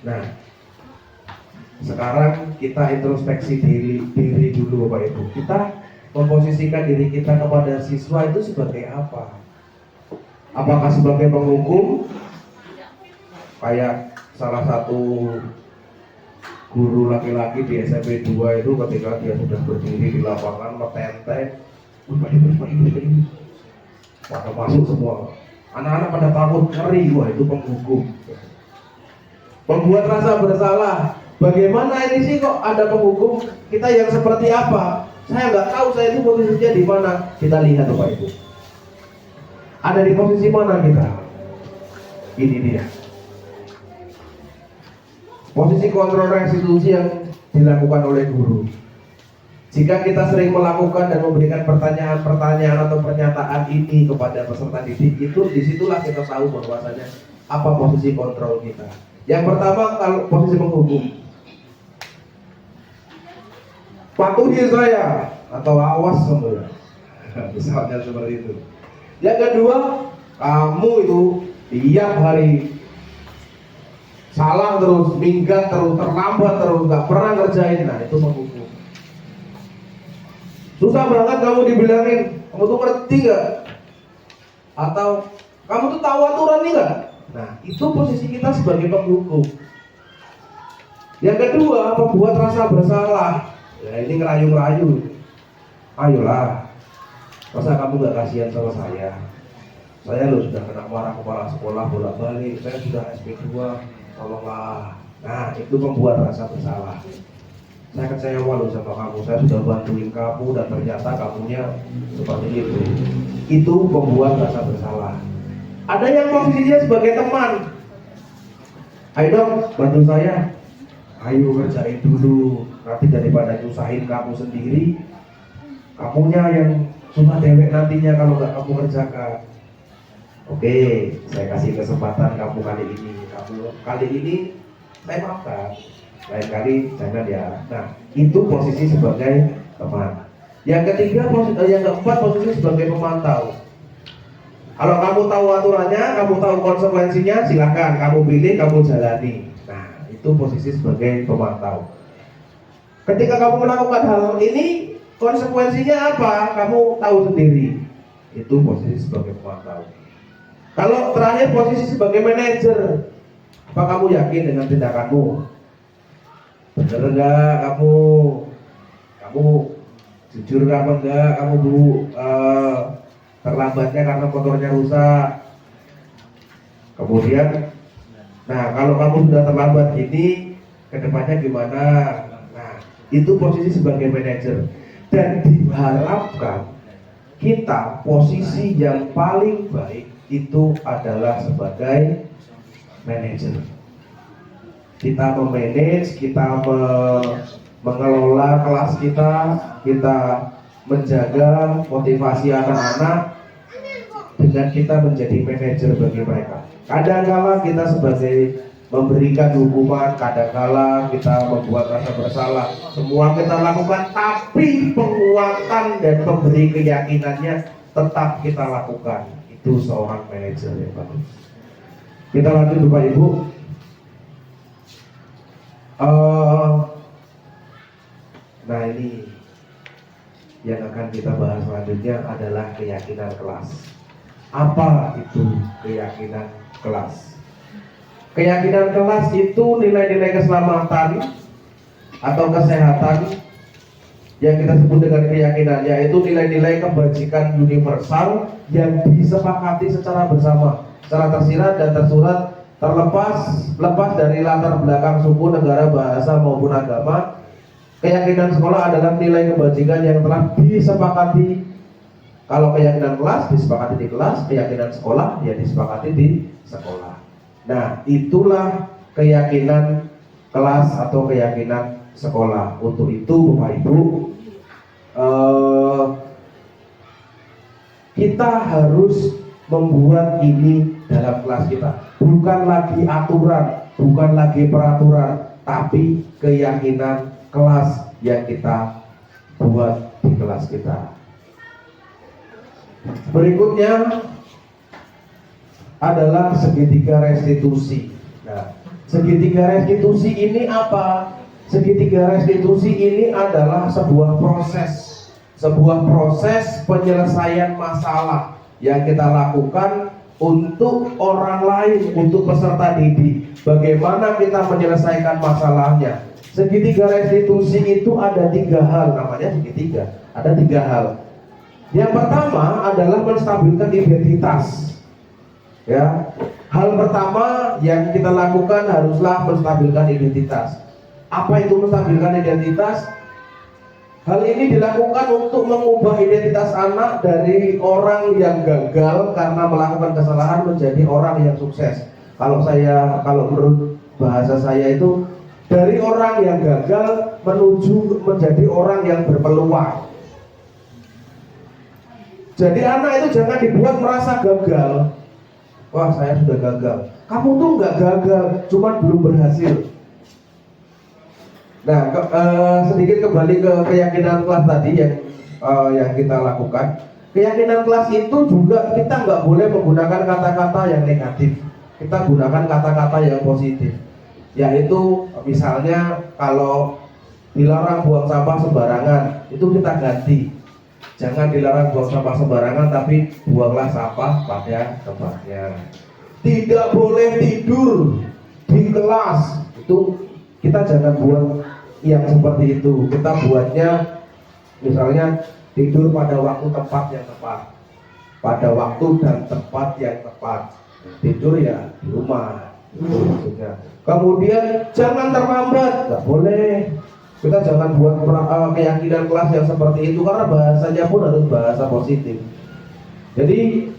Nah, sekarang kita introspeksi diri dulu Bapak Ibu. Kita memposisikan diri kita kepada siswa itu sebagai apa? Apakah sebagai penghukum? Kayak salah satu guru laki-laki di SMP 2 itu ketika dia sudah berdiri di lapangan metenteng, pada masuk semua. Anak-anak pada takut, ngeri, wah itu penghukum. Membuat rasa bersalah. Bagaimana ini sih kok ada penghukum? Kita yang seperti apa? Saya nggak tahu saya itu posisinya di mana. Kita lihat Bapak Ibu. Ada di posisi mana kita? Ini dia. Posisi kontrol restitusi yang dilakukan oleh guru. Jika kita sering melakukan dan memberikan pertanyaan-pertanyaan atau pernyataan ini kepada peserta didik, itu disitulah kita tahu bahwasanya apa posisi kontrol kita. Yang pertama, kalau posisi penghukum, patuhi saya atau awas semua. Misalnya seperti itu. Yang kedua, kamu itu tiap hari salah terus, minggat terus, terlambat terus, gak pernah ngerjain. Nah itu menghukum. Susah banget kamu dibilangin, kamu tuh ngerti gak? Atau kamu tuh tahu aturan nih gak? Nah, itu posisi kita sebagai penghukum. Yang kedua, membuat rasa bersalah. Ya, ini ngerayu-ngerayu. Ayolah, masa kamu gak kasihan sama saya? Saya loh sudah kena marah kepala sekolah bolak-balik, saya sudah SP2, tolonglah. Nah, itu membuat rasa bersalah. Saya kecewa loh sama kamu, saya sudah bantuin kamu dan ternyata kamunya seperti itu. Itu membuat rasa bersalah. Ada yang posisinya sebagai teman. Ayo dong, bantu saya. Ayo kerjain dulu, nanti daripada nyusahin kamu sendiri, kamunya yang cuma dewek nantinya kalau nggak kamu kerjakan. Oke, saya kasih kesempatan kamu kali ini. Kali ini saya maafkan, lain kali jangan ya. Nah, itu posisi sebagai teman. Yang ketiga, yang keempat posisi sebagai pemantau. Kalau kamu tahu aturannya, kamu tahu konsekuensinya, silakan kamu pilih, kamu jalani. Nah, itu posisi sebagai pemantau. Ketika kamu melakukan hal ini, konsekuensinya apa? Kamu tahu sendiri. Itu posisi sebagai pemantau. Kalau terakhir posisi sebagai manajer, apa kamu yakin dengan tindakanmu? Bener enggak kamu jujur apa enggak? Kamu terlambatnya karena motornya rusak. Kemudian, nah kalau kamu sudah terlambat ini, kedepannya gimana? Nah, itu posisi sebagai manajer. Dan diharapkan kita posisi yang paling baik itu adalah sebagai manajer. Kita memanage, kita mengelola kelas kita menjaga motivasi anak-anak dengan kita menjadi manajer bagi mereka. Kadang-kala kita sebagai memberikan hukuman, kadang-kala kita membuat rasa bersalah. Semua kita lakukan, tapi penguatan dan pemberi keyakinannya tetap kita lakukan. Itu seorang manajer yang bagus. Kita lanjut Bapak Ibu. Nah ini yang akan kita bahas selanjutnya adalah keyakinan kelas. Apa itu keyakinan kelas? Keyakinan kelas itu nilai-nilai keselamatan atau kesehatan yang kita sebut dengan keyakinan, yaitu nilai-nilai kebajikan universal yang disepakati secara bersama, secara tersirat dan tersurat, lepas dari latar belakang suku, negara, bahasa maupun agama. Keyakinan sekolah adalah nilai kebajikan yang telah disepakati. Kalau keyakinan kelas disepakati di kelas, keyakinan sekolah ya disepakati di sekolah. Nah, itulah keyakinan kelas atau keyakinan sekolah. Untuk itu Bapak Ibu, kita harus membuat ini dalam kelas kita. Bukan lagi aturan, bukan lagi peraturan, tapi keyakinan kelas yang kita buat di kelas kita. Berikutnya adalah segitiga restitusi. Nah, segitiga restitusi ini apa? Segitiga restitusi ini adalah sebuah proses penyelesaian masalah yang kita lakukan untuk orang lain, untuk peserta didik. Bagaimana kita menyelesaikan masalahnya? Segitiga restitusi itu ada 3 hal, namanya segitiga. Ada 3 hal. Yang pertama adalah menstabilkan identitas. Ya, hal pertama yang kita lakukan haruslah menstabilkan identitas. Apa itu menstabilkan identitas? Hal ini dilakukan untuk mengubah identitas anak dari orang yang gagal karena melakukan kesalahan menjadi orang yang sukses. Kalau menurut bahasa saya itu dari orang yang gagal menuju menjadi orang yang berpeluang. Jadi anak itu jangan dibuat merasa gagal. Wah, saya sudah gagal. Kamu tuh nggak gagal, cuma belum berhasil. Nah, sedikit kembali ke keyakinan kelas tadi yang kita lakukan. Keyakinan kelas itu juga kita nggak boleh menggunakan kata-kata yang negatif. Kita gunakan kata-kata yang positif. Yaitu misalnya kalau dilarang buang sampah sembarangan, itu kita ganti. Jangan dilarang buang sampah sembarangan, tapi buanglah sampah pada tempatnya. tidak boleh tidur di kelas. Itu kita jangan buat yang seperti itu. Kita buatnya misalnya tidur pada waktu tempat yang tepat, pada waktu dan tempat yang tepat. Tidur ya di rumah, itu maksudnya. Kemudian jangan terlambat, nggak boleh. Kita jangan buat keyakinan kelas yang seperti itu, karena bahasanya pun harus bahasa positif. Jadi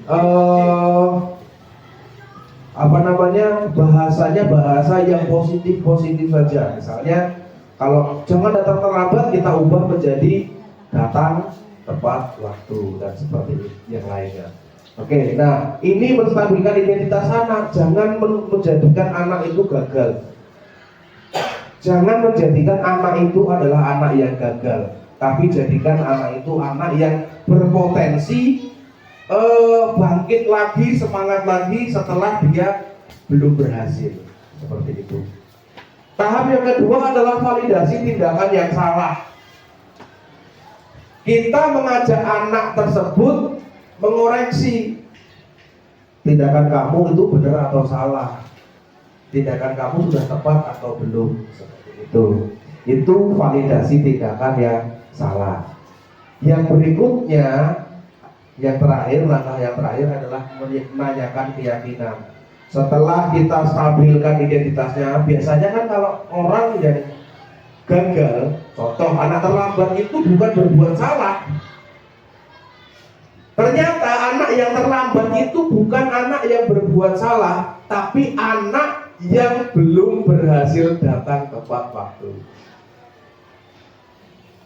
bahasanya bahasa yang positif saja. Misalnya kalau jangan datang terlambat, kita ubah menjadi datang tepat waktu dan seperti yang lainnya. Oke, nah ini menstabilkan identitas anak. Jangan menjadikan anak itu gagal. Jangan menjadikan anak itu adalah anak yang gagal, tapi jadikan anak itu anak yang berpotensi bangkit lagi, semangat lagi setelah dia belum berhasil. Seperti itu. Tahap yang kedua adalah validasi tindakan yang salah. Kita mengajak anak tersebut mengoreksi tindakan kamu itu benar atau salah, tindakan kamu sudah tepat atau belum, seperti itu. Itu validasi tindakan yang salah. Yang berikutnya, langkah yang terakhir adalah menanyakan keyakinan. Setelah kita stabilkan identitasnya, biasanya kan kalau orang yang gagal, contoh anak terlambat itu bukan berbuat salah. Ternyata anak yang terlambat itu bukan anak yang berbuat salah, tapi anak yang belum berhasil datang tepat waktu.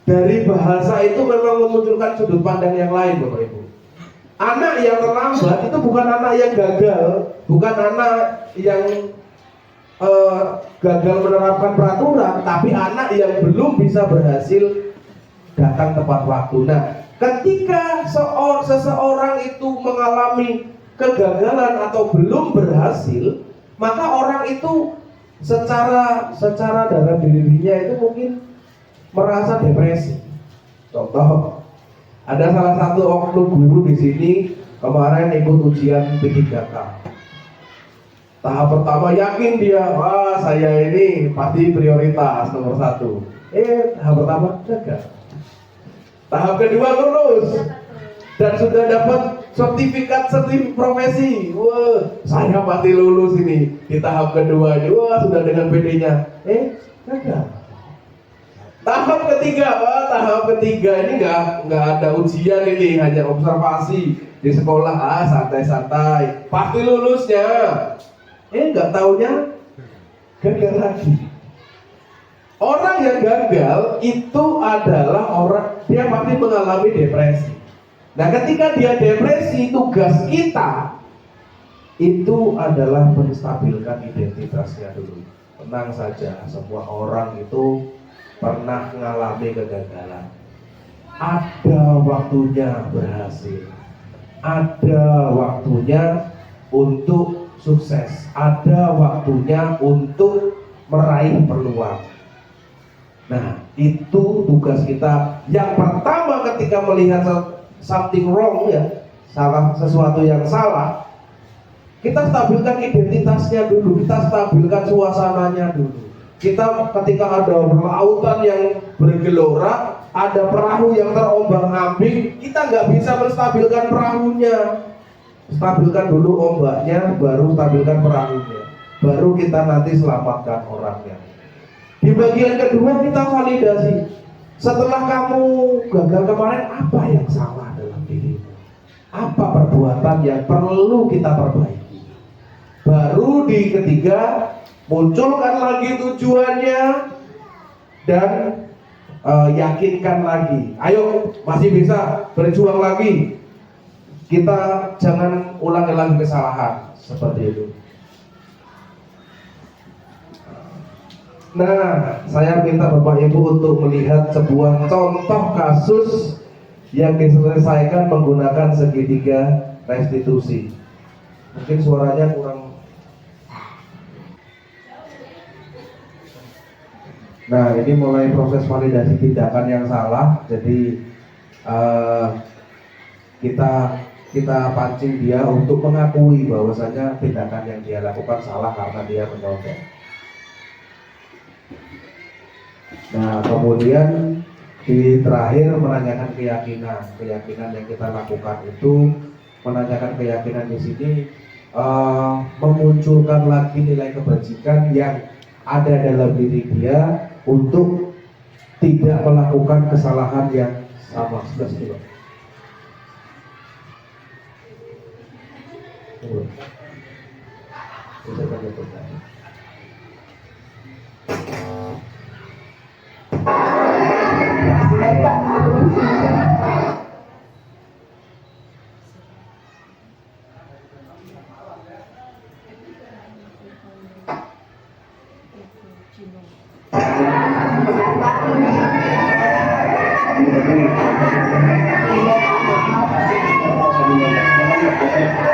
Dari bahasa itu memang memunculkan sudut pandang yang lain, Bapak Ibu. Anak yang terlambat itu bukan anak yang gagal, bukan anak yang gagal menerapkan peraturan, tapi anak yang belum bisa berhasil datang tepat waktu. Nah, ketika seseorang itu mengalami kegagalan atau belum berhasil, maka orang itu secara dalam dirinya itu mungkin merasa depresi. Contoh, ada salah satu oknum guru di sini kemarin ikut ujian P3K. Tahap pertama yakin dia, wah saya ini pasti prioritas nomor 1. Tahap pertama gagal. Tahap kedua lulus dan sudah dapat sertifikat profesi. Wah, saya pasti lulus ini di tahap kedua ini. Wah, sudah dengan PD-nya. Gagal. Tahap ketiga ini nggak ada ujian ini, hanya observasi di sekolah. Santai-santai, pasti lulusnya. Nggak taunya gagal lagi. Orang yang gagal itu adalah orang dia pasti mengalami depresi. Nah, ketika dia depresi, tugas kita itu adalah menstabilkan identitasnya dulu. Tenang saja, semua orang itu pernah mengalami kegagalan. Ada waktunya berhasil, ada waktunya untuk sukses, ada waktunya untuk meraih peluang. Nah, itu tugas kita. Yang pertama ketika melihat something wrong, sesuatu yang salah, kita stabilkan identitasnya dulu, kita stabilkan suasananya dulu. Kita ketika ada lautan yang bergelora, ada perahu yang terombang-ambing, kita nggak bisa menstabilkan perahunya. Stabilkan dulu ombaknya, baru stabilkan perahunya, baru kita nanti selamatkan orangnya. Di bagian kedua kita validasi. Setelah kamu gagal kemarin, apa yang salah dalam dirimu? Apa perbuatan yang perlu kita perbaiki? Baru di ketiga, munculkan lagi tujuannya dan yakinkan lagi. Ayo, masih bisa berjuang lagi. Kita jangan ulangi lagi kesalahan seperti itu. Nah, saya minta Bapak Ibu untuk melihat sebuah contoh kasus yang diselesaikan menggunakan segitiga restitusi. Mungkin suaranya kurang. Nah, ini mulai proses validasi tindakan yang salah. Jadi kita kita pancing dia untuk mengakui bahwasanya tindakan yang dia lakukan salah karena dia menyontek. Nah, kemudian di terakhir menanyakan keyakinan yang kita lakukan itu, menanyakan keyakinan di sini memunculkan lagi nilai kebajikan yang ada dalam diri dia untuk tidak melakukan kesalahan yang sama. Sudah sini, Pak.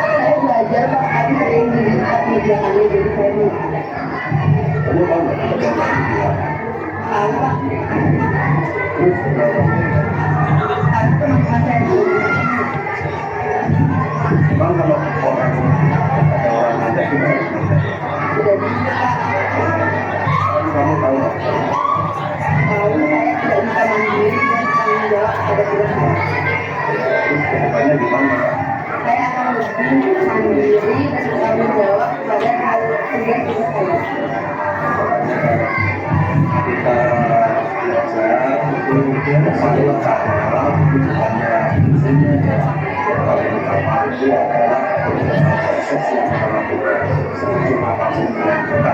Saya belajar Pak, tapi sering dilihat mediakannya, jadi saya lupa. Kamu tahu nggak pekerjaan yang dia? Tahu Pak. Tapi teman-teman saya belum. Memang kalau orang ada orang ngajak itu harus ngajak. Sudah bisa Pak. Kamu tahu nggak? Tahu saya tidak bisa mandiri dan tanggung jawab pada tugas saya. Terus kedepannya gimana? Saya akan lebih mandiri dan bertanggung jawab pada tugas-tugas saya. Kita belajar itu paling utama bukannya isinya ya. Yang paling utama itu adalah proses yang melakukan sebelum apapun yang kita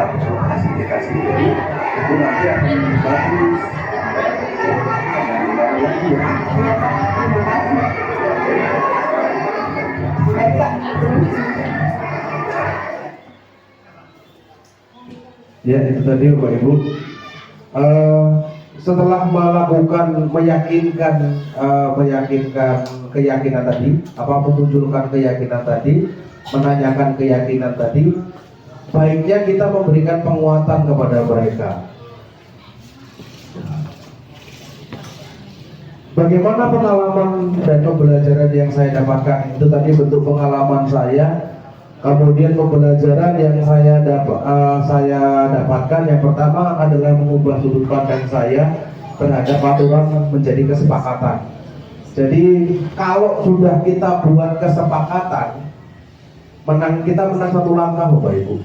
kasih itu nanti akan bagus. Jangan gimana lagi ya. Terima kasih. Baik Pak. Ya, itu tadi Bapak Ibu. Setelah melakukan meyakinkan keyakinan tadi, memunculkan keyakinan tadi, menanyakan keyakinan tadi, baiknya kita memberikan penguatan kepada mereka. Bagaimana pengalaman dan pembelajaran yang saya dapatkan itu tadi bentuk pengalaman saya. Kemudian pembelajaran yang saya dapatkan yang pertama adalah mengubah sudut pandang saya terhadap aturan menjadi kesepakatan. Jadi kalau sudah kita buat kesepakatan, kita menang satu langkah, Bapak Ibu.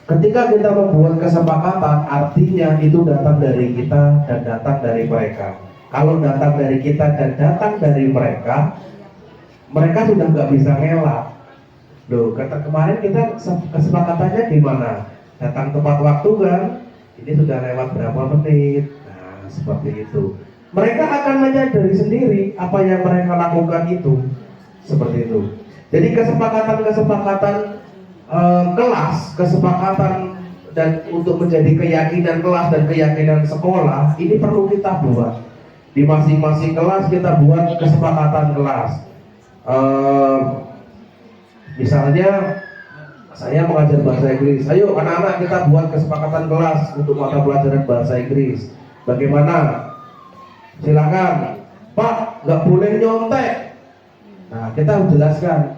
Ketika kita membuat kesepakatan, artinya itu datang dari kita dan datang dari mereka. Kalau datang dari kita dan datang dari mereka, mereka sudah nggak bisa ngelak. Loh, kata kemarin kita kesepakatannya gimana? Datang tepat waktu kan? Ini sudah lewat berapa menit? Nah, seperti itu. Mereka akan menyadari sendiri apa yang mereka lakukan itu. Seperti itu. Jadi kesepakatan kelas, kesepakatan dan untuk menjadi keyakinan kelas dan keyakinan sekolah, ini perlu kita buat. Di masing-masing kelas kita buat kesepakatan kelas. Misalnya saya mengajar bahasa Inggris, ayo anak-anak kita buat kesepakatan kelas untuk mata pelajaran bahasa Inggris. Bagaimana? Silakan, Pak, nggak boleh nyontek. Nah, kita harus jelaskan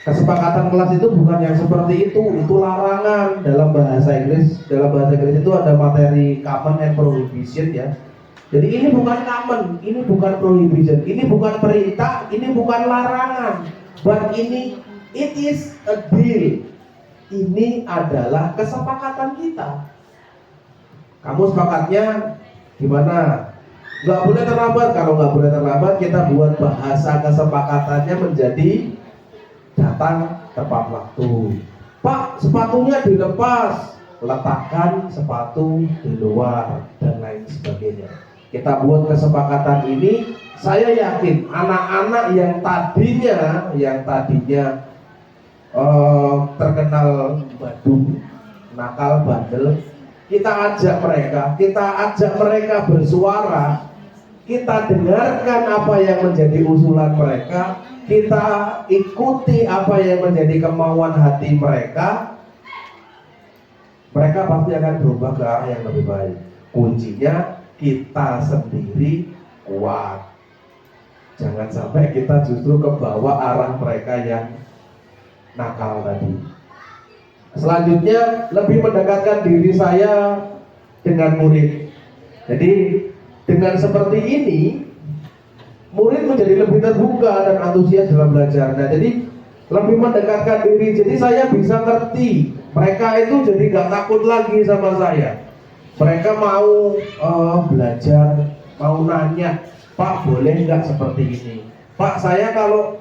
kesepakatan kelas itu bukan yang seperti itu larangan dalam bahasa Inggris. Dalam bahasa Inggris itu ada materi common and prohibition ya. Jadi ini bukan common, ini bukan prohibition, ini bukan perintah, ini bukan larangan, but it is a deal. Ini adalah kesepakatan kita. Kamu sepakatnya gimana? Nggak boleh terlambat. Kalau nggak boleh terlambat, kita buat bahasa kesepakatannya menjadi datang tepat waktu. Pak, sepatunya dilepas, letakkan sepatu di luar dan lain sebagainya. Kita buat kesepakatan ini. Saya yakin anak-anak yang tadinya terkenal badung, nakal, bandel, kita ajak mereka bersuara, kita dengarkan apa yang menjadi usulan mereka, kita ikuti apa yang menjadi kemauan hati mereka pasti akan berubah ke arah yang lebih baik. Kuncinya kita sendiri kuat. Jangan sampai kita justru kebawa arah mereka yang nakal tadi. Selanjutnya, lebih mendekatkan diri saya dengan murid. Jadi dengan seperti ini, murid menjadi lebih terbuka dan antusias dalam belajar. Nah, jadi lebih mendekatkan diri. Jadi saya bisa ngerti. Mereka itu jadi gak takut lagi sama saya. Mereka mau belajar, mau nanya, Pak boleh nggak seperti ini? Pak saya kalau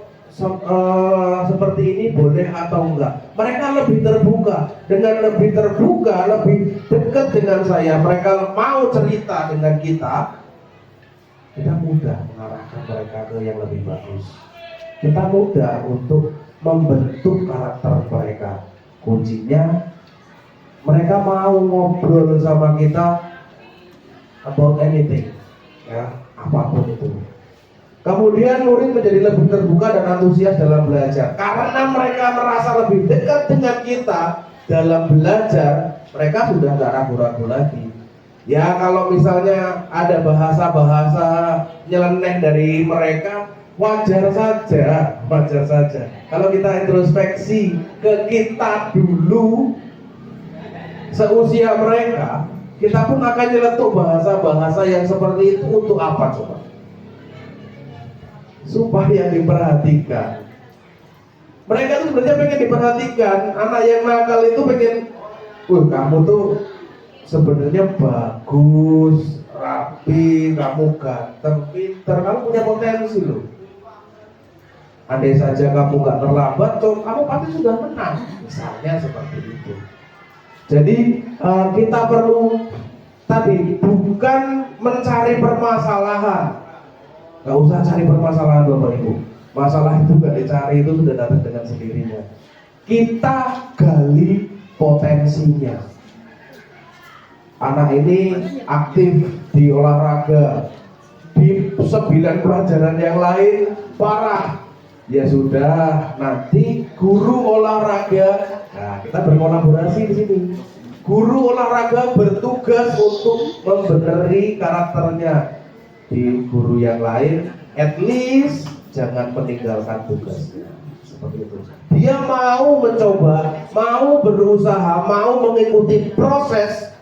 seperti ini boleh atau enggak? Mereka lebih terbuka. Dengan lebih terbuka, lebih dekat dengan saya, mereka mau cerita dengan kita mudah mengarahkan mereka ke yang lebih bagus. Kita mudah untuk membentuk karakter mereka. Kuncinya mereka mau ngobrol sama kita about anything, ya, apapun itu. Kemudian murid menjadi lebih terbuka dan antusias dalam belajar karena mereka merasa lebih dekat dengan kita dalam belajar. Mereka sudah gak ragu-ragu lagi. Ya kalau misalnya ada bahasa-bahasa nyeleneh dari mereka, wajar saja. Kalau kita introspeksi ke kita dulu seusia mereka, kita pun akan nyeletuk bahasa-bahasa yang seperti itu untuk apa coba? Supaya diperhatikan. Mereka tuh sebenarnya pengen diperhatikan. Anak yang nakal itu pengen, kamu tuh sebenarnya bagus, rapi, kamu ganteng, pinter, kamu punya potensi loh. Andai saja kamu gak terlambat, kamu pasti sudah menang. Misalnya seperti itu. Jadi kita perlu tadi bukan mencari permasalahan. Gak usah cari permasalahan Bapak Ibu. Masalah itu gak dicari, itu sudah datang dengan sendirinya. Kita gali potensinya. Anak ini aktif di olahraga, di 9 pelajaran yang lain parah. Ya sudah, nanti guru olahraga, nah kita berkolaborasi di sini. Guru olahraga bertugas untuk membenahi karakternya. Di guru yang lain, at least jangan meninggalkan tugasnya. Seperti itu. Dia mau mencoba, mau berusaha, mau mengikuti proses.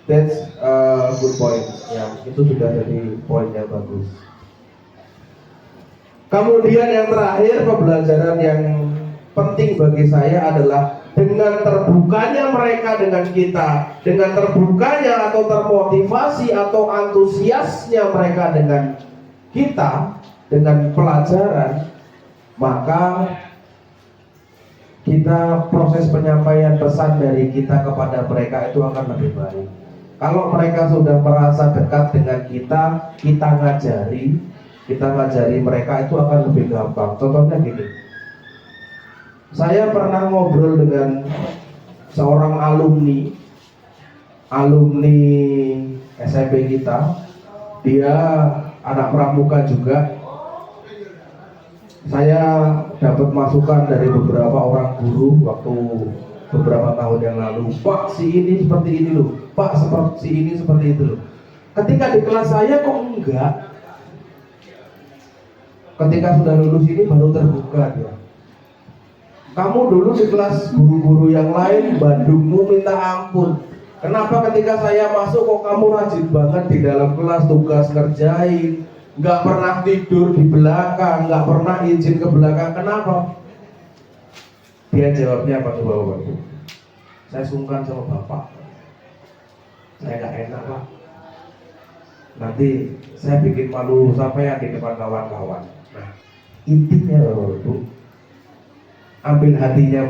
That's a good point. Ya, itu sudah jadi poin yang bagus. Kemudian yang terakhir, pembelajaran yang penting bagi saya adalah dengan terbukanya mereka dengan kita, dengan terbukanya atau termotivasi atau antusiasnya mereka dengan kita, dengan pelajaran, maka kita proses penyampaian pesan dari kita kepada mereka itu akan lebih baik. Kalau mereka sudah merasa dekat dengan kita ngajari mereka itu akan lebih gampang. Contohnya gini, saya pernah ngobrol dengan seorang alumni SMP kita. Dia anak pramuka juga. Saya dapat masukan dari beberapa orang guru waktu beberapa tahun yang lalu. Pak, si ini seperti ini loh. Pak, seperti ini seperti itu loh. Ketika di kelas saya kok enggak. Ketika sudah lulus ini baru terbuka dia. Kamu dulu di kelas guru-guru yang lain, bandungmu minta ampun. Kenapa ketika saya masuk kok kamu rajin banget di dalam kelas, tugas ngerjain, nggak pernah tidur di belakang, nggak pernah izin ke belakang, kenapa? Dia jawabnya apa coba Bapak? Saya sungkan sama Bapak. Saya nggak enak Pak. Nanti saya bikin malu sampai di depan kawan-kawan. Nah, intinya Bapak Ibu, ambil hatinya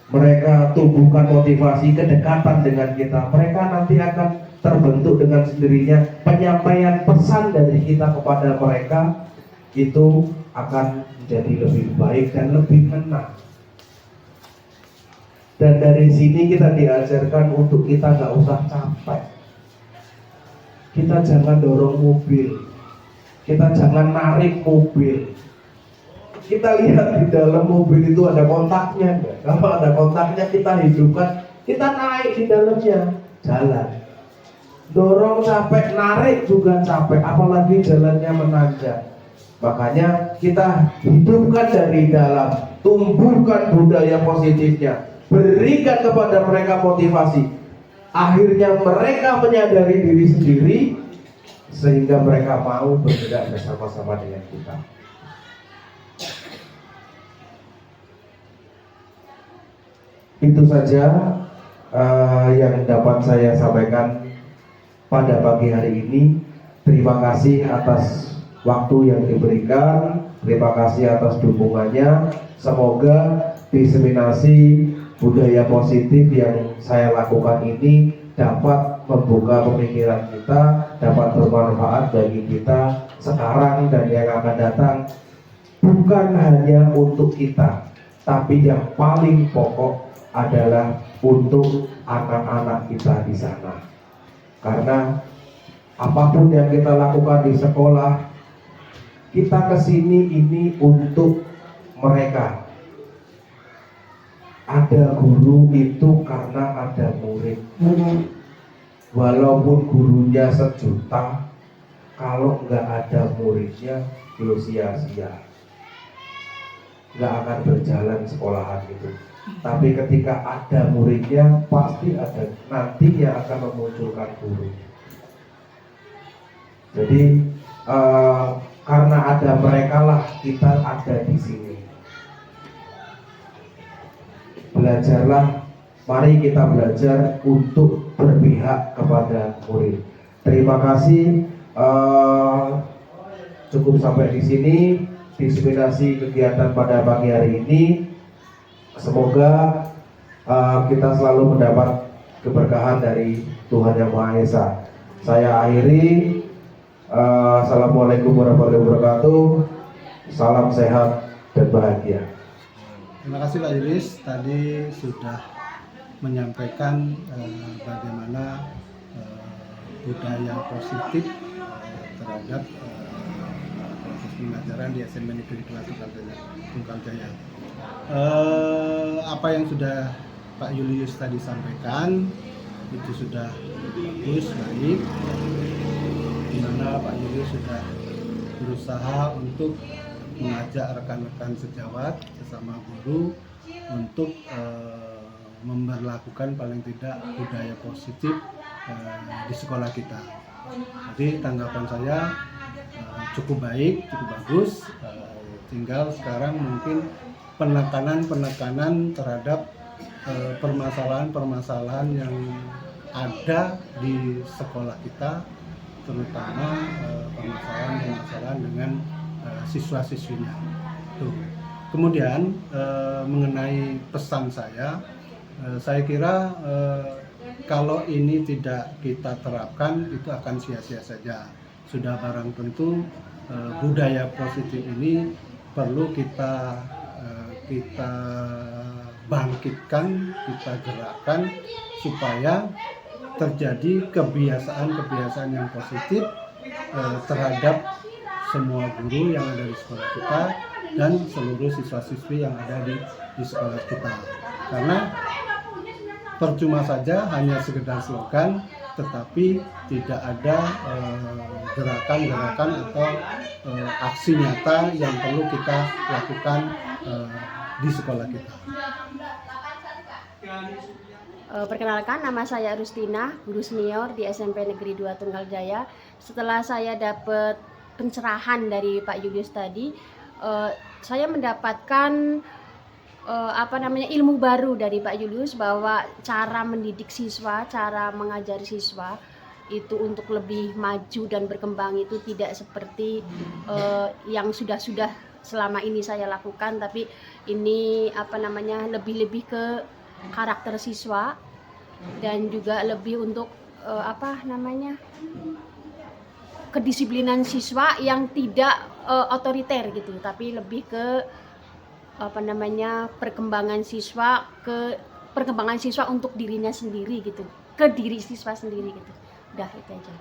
mereka tumbuhkan motivasi, kedekatan dengan kita. Mereka nanti akan terbentuk dengan sendirinya. Penyampaian pesan dari kita kepada mereka itu akan menjadi lebih baik dan lebih tenang. Dan dari sini kita diajarkan untuk kita gak usah capek. Kita jangan dorong mobil, kita jangan narik mobil. Kita lihat di dalam mobil itu ada kontaknya. Kalau ada kontaknya kita hidupkan, kita naik di dalamnya, jalan. dorong capek, narik juga capek, apalagi jalannya menanjak. Makanya kita hidupkan dari dalam, tumbuhkan budaya positifnya, berikan kepada mereka motivasi. Akhirnya mereka menyadari diri sendiri, sehingga mereka mau bergerak bersama-sama dengan kita. Itu saja yang dapat saya sampaikan pada pagi hari ini. Terima kasih atas waktu yang diberikan, terima kasih atas dukungannya. Semoga diseminasi budaya positif yang saya lakukan ini dapat membuka pemikiran kita, dapat bermanfaat bagi kita sekarang dan yang akan datang. Bukan hanya untuk kita, tapi yang paling pokok adalah untuk anak-anak kita di sana. Karena apapun yang kita lakukan di sekolah, kita kesini ini untuk mereka. Ada guru itu karena ada murid. Walaupun gurunya 1 juta, kalau nggak ada muridnya, itu sia-sia. Nggak akan berjalan sekolahan itu. Tapi ketika ada muridnya, pasti ada nanti yang akan memunculkan guru. Jadi karena ada mereka lah kita ada di sini. Belajarlah, mari kita belajar untuk berpihak kepada murid. Terima kasih. Cukup sampai di sini diseminasi kegiatan pada pagi hari ini. Semoga kita selalu mendapat keberkahan dari Tuhan Yang Maha Esa. Saya akhiri. Assalamualaikum warahmatullahi wabarakatuh. Salam sehat dan bahagia. Terima kasih Pak Yulis, tadi sudah menyampaikan bagaimana budaya positif terhadap proses pembelajaran di SMP Negeri 2 Tunggal Jaya. Apa yang sudah Pak Julius tadi sampaikan itu sudah bagus, baik, di mana Pak Julius sudah berusaha untuk mengajak rekan-rekan sejawat sesama guru untuk memberlakukan paling tidak budaya positif di sekolah kita. Jadi tanggapan saya cukup baik, cukup bagus. Tinggal sekarang mungkin penekanan terhadap permasalahan-permasalahan yang ada di sekolah kita, terutama permasalahan-permasalahan dengan siswa-siswinya. Tuh. Kemudian mengenai pesan saya kira kalau ini tidak kita terapkan itu akan sia-sia saja. Sudah barang tentu budaya positif ini perlu kita bangkitkan, kita gerakkan supaya terjadi kebiasaan-kebiasaan yang positif terhadap semua guru yang ada di sekolah kita dan seluruh siswa-siswi yang ada di sekolah kita. Karena percuma saja hanya sekedar slogan, tetapi tidak ada gerakan-gerakan atau aksi nyata yang perlu kita lakukan di sekolah kita. Perkenalkan, nama saya Rustina, guru senior di SMP Negeri 2 Tunggal Jaya. Setelah saya dapat pencerahan dari Pak Julius tadi, saya mendapatkan ilmu baru dari Pak Julius bahwa cara mendidik siswa, cara mengajari siswa itu untuk lebih maju dan berkembang itu tidak seperti yang sudah selama ini saya lakukan, tapi ini lebih ke karakter siswa dan juga lebih untuk kedisiplinan siswa yang tidak otoriter gitu, tapi lebih ke perkembangan siswa untuk dirinya sendiri gitu, ke diri siswa sendiri gitu. Udah itu aja.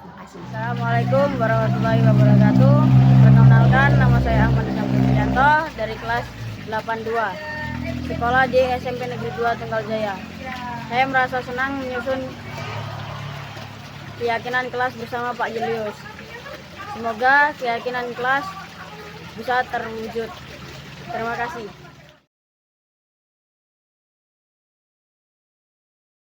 Terima kasih. Assalamualaikum warahmatullahi wabarakatuh. Perkenalkan, nama saya Ahmad Samsudianto dari kelas 82 sekolah di SMP Negeri 2 Tunggal Jaya. Saya merasa senang menyusun keyakinan kelas bersama Pak Julius. Semoga keyakinan kelas bisa terwujud. Terima kasih.